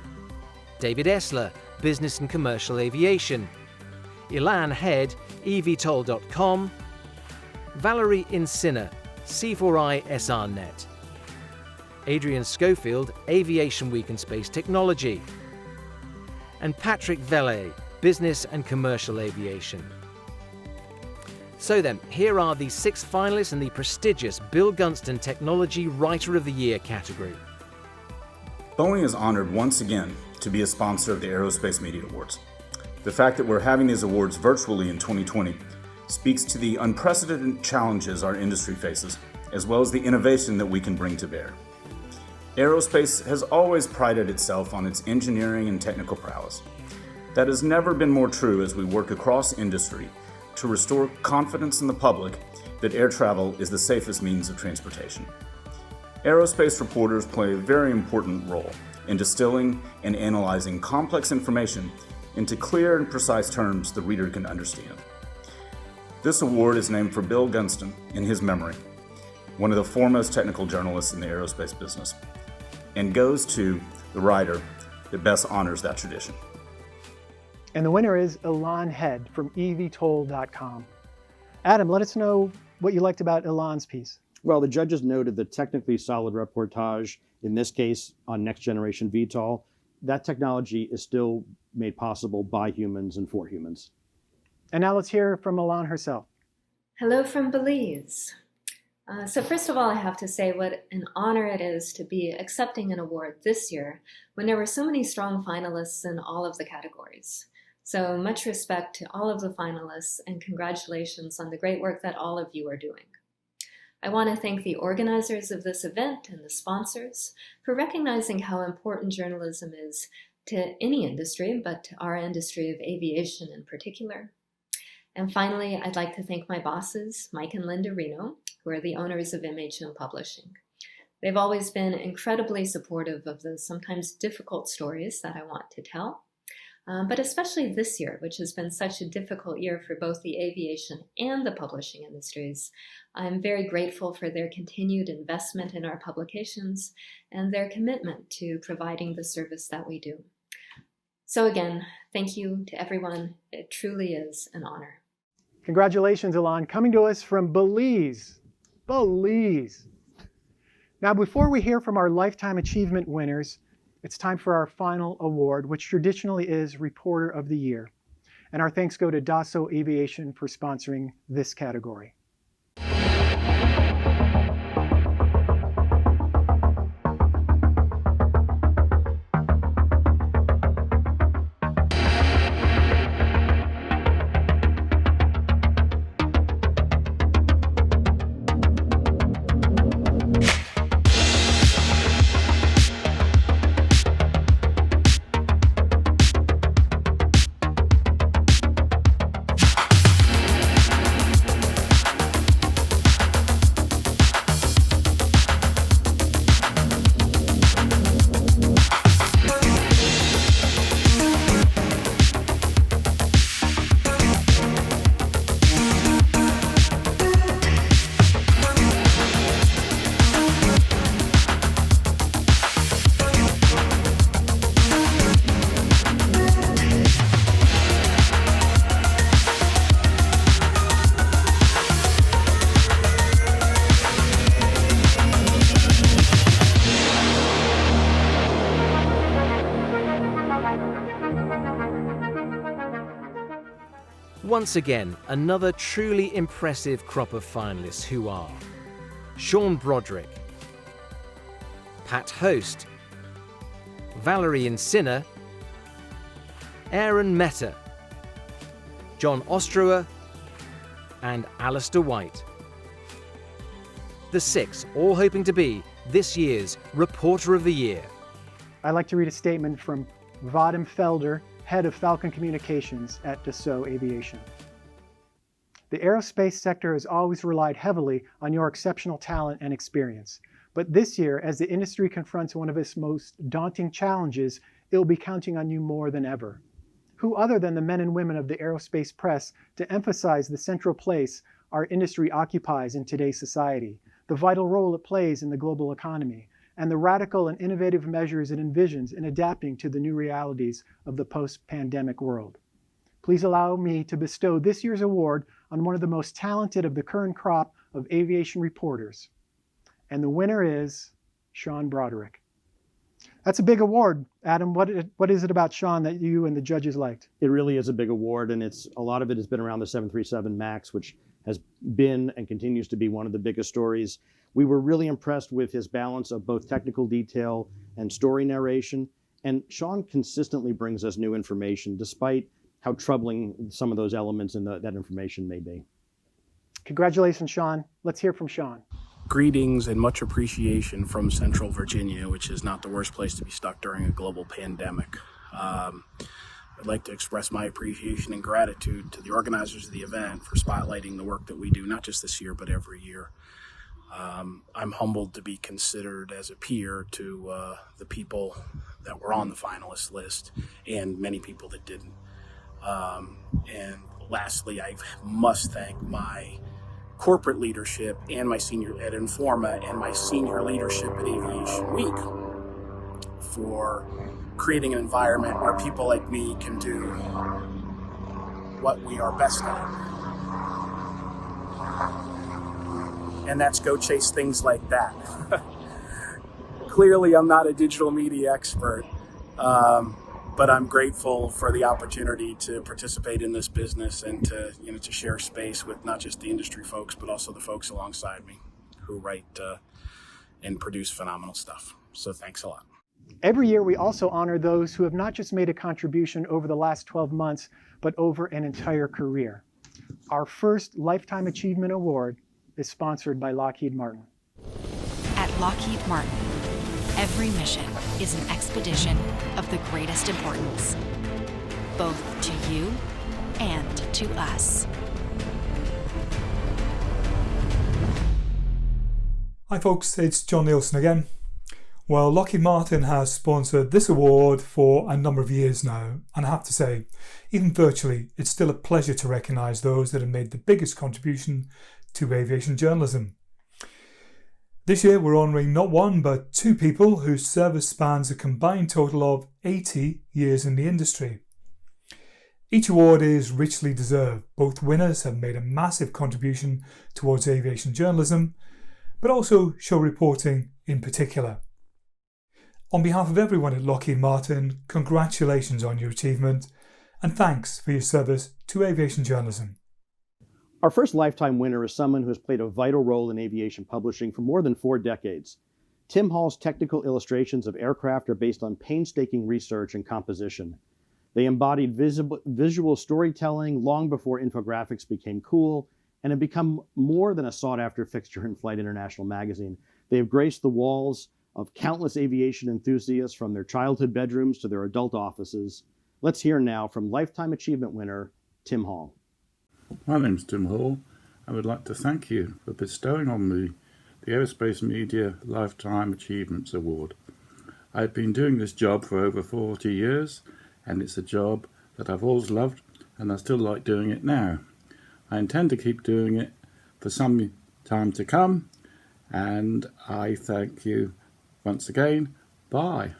David Essler, Business and Commercial Aviation; Ilan Head, eVTOL.com; Valerie Insinner, C4I SRNet; Adrian Schofield, Aviation Week and Space Technology; and Patrick Vele, Business and Commercial Aviation. So then, here are the 6 finalists in the prestigious Bill Gunston Technology Writer of the Year category. Boeing is honored once again to be a sponsor of the Aerospace Media Awards. The fact that we're having these awards virtually in 2020 speaks to the unprecedented challenges our industry faces, as well as the innovation that we can bring to bear. Aerospace has always prided itself on its engineering and technical prowess. That has never been more true as we work across industry to restore confidence in the public that air travel is the safest means of transportation. Aerospace reporters play a very important role in distilling and analyzing complex information into clear and precise terms the reader can understand. This award is named for Bill Gunston in his memory, one of the foremost technical journalists in the aerospace business, and goes to the writer that best honors that tradition. And the winner is Ilan Head from eVTOL.com. Adam, let us know what you liked about Ilan's piece. Well, the judges noted the technically solid reportage, in this case on next generation VTOL, that technology is still made possible by humans and for humans. And now let's hear from Milan herself. Hello from Belize. So first of all, I have to say what an honor it is to be accepting an award this year when there were so many strong finalists in all of the categories. So much respect to all of the finalists and congratulations on the great work that all of you are doing. I want to thank the organizers of this event and the sponsors for recognizing how important journalism is to any industry, but to our industry of aviation in particular. And finally, I'd like to thank my bosses, Mike and Linda Reno, who are the owners of MHM Publishing. They've always been incredibly supportive of the sometimes difficult stories that I want to tell, but especially this year, which has been such a difficult year for both the aviation and the publishing industries. I'm very grateful for their continued investment in our publications and their commitment to providing the service that we do. So again, thank you to everyone. It truly is an honor. Congratulations, Ilan, coming to us from Belize. Belize. Now, before we hear from our Lifetime Achievement winners, it's time for our final award, which traditionally is Reporter of the Year. And our thanks go to Dassault Aviation for sponsoring this category. Once again, another truly impressive crop of finalists who are Sean Broderick, Pat Host, Valerie Insinner, Aaron Mehta, John Ostrower, and Alistair White. The 6 all hoping to be this year's Reporter of the Year. I'd like to read a statement from Vadim Felder, Head of Falcon Communications at Dassault Aviation. The aerospace sector has always relied heavily on your exceptional talent and experience. But this year, as the industry confronts one of its most daunting challenges, it will be counting on you more than ever. Who other than the men and women of the aerospace press to emphasize the central place our industry occupies in today's society, the vital role it plays in the global economy, and the radical and innovative measures it envisions in adapting to the new realities of the post-pandemic world. Please allow me to bestow this year's award on one of the most talented of the current crop of aviation reporters. And the winner is Sean Broderick. That's a big award. Adam, what is it about Sean that you and the judges liked? It really is a big award, and a lot of it has been around the 737 MAX, which has been and continues to be one of the biggest stories. We were really impressed with his balance of both technical detail and story narration, and Sean consistently brings us new information, despite how troubling some of those elements in that information may be. Congratulations, Sean. Let's hear from Sean. Greetings and much appreciation from Central Virginia, which is not the worst place to be stuck during a global pandemic. I'd like to express my appreciation and gratitude to the organizers of the event for spotlighting the work that we do, not just this year, but every year. I'm humbled to be considered as a peer to the people that were on the finalist list and many people that didn't. And lastly, I must thank my corporate leadership and my senior at Informa and my senior leadership at Aviation Week for creating an environment where people like me can do what we are best at. And that's go chase things like that. Clearly, I'm not a digital media expert, But I'm grateful for the opportunity to participate in this business and to share space with not just the industry folks, but also the folks alongside me who write and produce phenomenal stuff. So thanks a lot. Every year, we also honor those who have not just made a contribution over the last 12 months, but over an entire career. Our first Lifetime Achievement Award is sponsored by Lockheed Martin. At Lockheed Martin, every mission is an expedition of the greatest importance, both to you and to us. Hi folks, it's John Nielsen again. Well, Lockheed Martin has sponsored this award for a number of years now, and I have to say, even virtually, it's still a pleasure to recognise those that have made the biggest contribution to aviation journalism. This year we're honouring not one but two people whose service spans a combined total of 80 years in the industry. Each award is richly deserved. Both winners have made a massive contribution towards aviation journalism, but also show reporting in particular. On behalf of everyone at Lockheed Martin, congratulations on your achievement and thanks for your service to aviation journalism. Our first lifetime winner is someone who has played a vital role in aviation publishing for more than 4 decades. Tim Hall's technical illustrations of aircraft are based on painstaking research and composition. They embodied visual storytelling long before infographics became cool and have become more than a sought-after fixture in Flight International magazine. They have graced the walls of countless aviation enthusiasts from their childhood bedrooms to their adult offices. Let's hear now from Lifetime Achievement winner Tim Hall. My name's Tim Hall. I would like to thank you for bestowing on me the Aerospace Media Lifetime Achievements Award. I've been doing this job for over 40 years, and it's a job that I've always loved, and I still like doing it now. I intend to keep doing it for some time to come, and I thank you once again. Bye.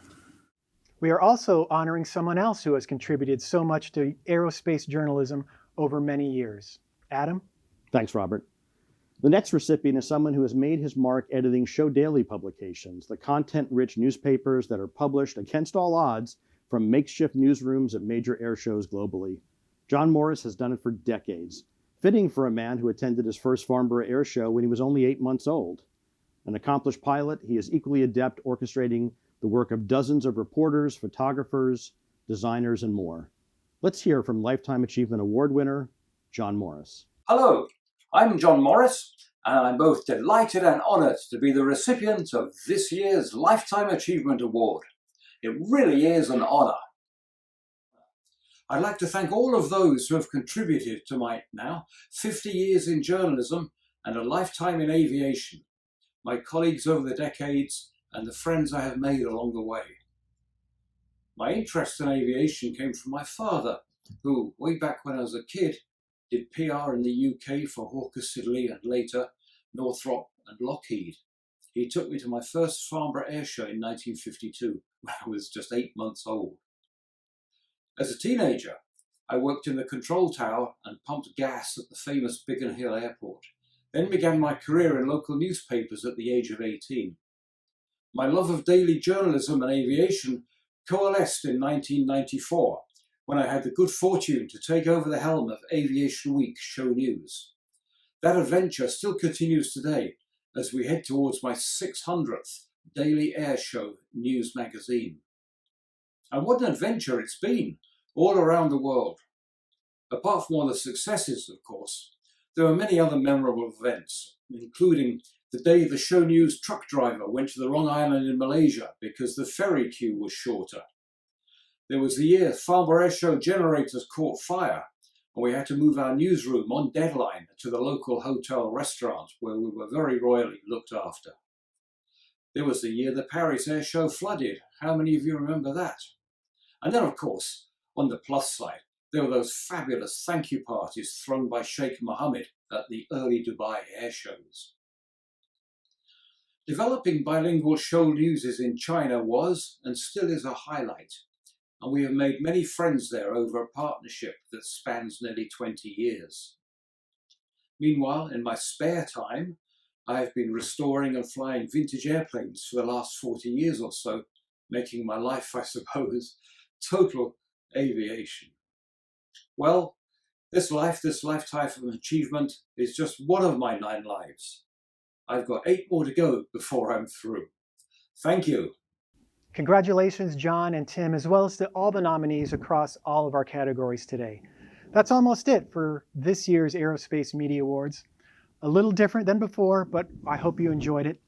We are also honoring someone else who has contributed so much to aerospace journalism over many years. Adam? Thanks, Robert. The next recipient is someone who has made his mark editing Show Daily publications, the content-rich newspapers that are published against all odds from makeshift newsrooms at major air shows globally. John Morris has done it for decades, fitting for a man who attended his first Farnborough Air Show when he was only 8 months old. An accomplished pilot, he is equally adept orchestrating the work of dozens of reporters, photographers, designers, and more. Let's hear from Lifetime Achievement Award winner, John Morris. Hello, I'm John Morris, and I'm both delighted and honoured to be the recipient of this year's Lifetime Achievement Award. It really is an honour. I'd like to thank all of those who have contributed to my now 50 years in journalism and a lifetime in aviation, my colleagues over the decades, and the friends I have made along the way. My interest in aviation came from my father, who, way back when I was a kid, did PR in the UK for Hawker Siddeley and later Northrop and Lockheed. He took me to my first Farnborough Air Show in 1952, when I was just 8 months old. As a teenager, I worked in the control tower and pumped gas at the famous Biggin Hill Airport, then began my career in local newspapers at the age of 18. My love of daily journalism and aviation coalesced in 1994, when I had the good fortune to take over the helm of Aviation Week Show News. That adventure still continues today as we head towards my 600th daily air show news magazine. And what an adventure it's been, all around the world. Apart from all the successes, of course, there were many other memorable events, including the day the show news truck driver went to the wrong island in Malaysia because the ferry queue was shorter. There was the year Farnborough Air Show generators caught fire and we had to move our newsroom on deadline to the local hotel restaurant where we were very royally looked after. There was the year the Paris Air Show flooded. How many of you remember that? And then, of course, on the plus side, there were those fabulous thank you parties thrown by Sheikh Mohammed at the early Dubai air shows. Developing bilingual show news in China was and still is a highlight, and we have made many friends there over a partnership that spans nearly 20 years. Meanwhile, in my spare time, I have been restoring and flying vintage airplanes for the last 40 years or so, making my life, I suppose, total aviation. Well, this lifetime of achievement is just one of my 9 lives. I've got 8 more to go before I'm through. Thank you. Congratulations, John and Tim, as well as to all the nominees across all of our categories today. That's almost it for this year's Aerospace Media Awards. A little different than before, but I hope you enjoyed it.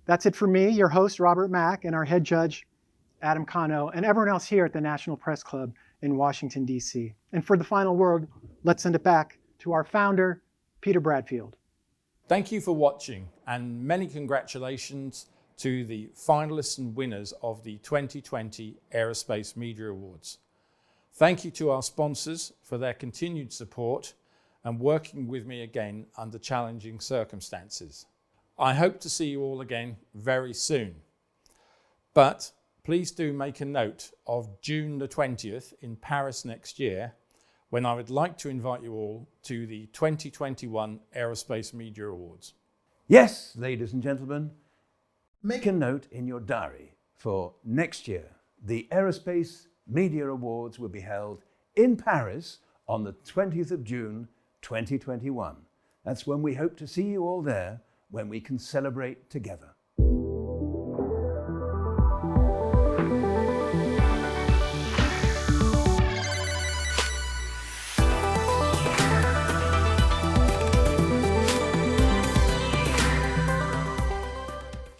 That's it for me, your host, Robert Mack, and our head judge, Adam Cano, and everyone else here at the National Press Club in Washington, D.C. And for the final word, let's send it back to our founder, Peter Bradfield. Thank you for watching, and many congratulations to the finalists and winners of the 2020 Aerospace Media Awards. Thank you to our sponsors for their continued support and working with me again under challenging circumstances. I hope to see you all again very soon. But please do make a note of June the 20th in Paris next year, when I would like to invite you all to the 2021 Aerospace Media Awards. Yes, ladies and gentlemen, make a note in your diary for next year. The Aerospace Media Awards will be held in Paris on the 20th of June 2021. That's when we hope to see you all there, when we can celebrate together.